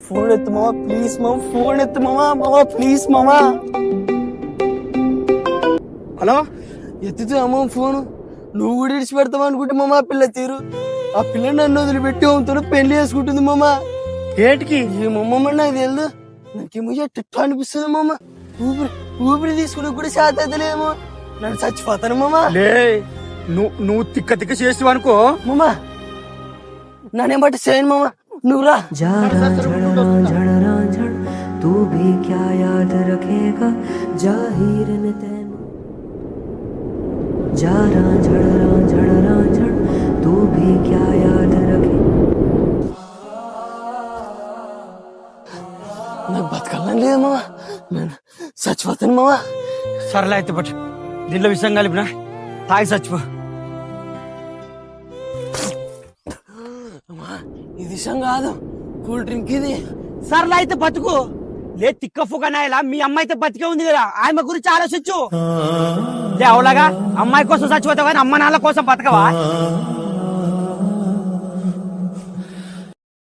Phone ఎత్తు మామ please మామ, ఫోన్ ఎత్తు మామ ప్లీజ్ మామ. హలో, ఎత్తుతూ అమ్మ ఫోను. నువ్వు కూడా ఇడిచి పెడతావు అనుకుంటే మామ ఆ పిల్ల తీరు. ఆ పిల్ల నన్ను వదిలిపెట్టి అమ్ముతాడు పెళ్లి చేసుకుంటుంది మామ. ఏంటికి? ఏమమ్మ నాకు తెలియదు. నాకేమో ఎట్లా అనిపిస్తుంది మామ. ఊపిరి తీసుకుని కూడా శాత అవుతలేమో. నన్ను చచ్చిపోతాను మామ. లే, నువ్వు తిక్క తిక్క చేస్తావు అనుకో మామ నన్నేం బట్టి చేయను మామ, నువ్వు రా. तू भी क्या याद रखेगा जाहिर ने तेनू जारा झड़ तू भी क्या याद रखे. నాకు బతకాలని లేదు మామ, నేను చచ్చిపోతాను మామ. సరళ అయితే పట్టు, దీంట్లో విషయం కలిపినా తాగి చచ్చిపో. ఇది విషయం కాదు, కూల్ డ్రింక్ ఇది. సరళ అయితే బతుకు. లే తిక్క ఫుకనాయలా, మీ అమ్మాయి అయితే బతికే ఉంది కదా, ఆమె గురించి ఆలోచించు. లే అవలాగా అమ్మాయి కోసం చచ్చిపోతావు కానీ అమ్మ నాన్న కోసం బతకవా?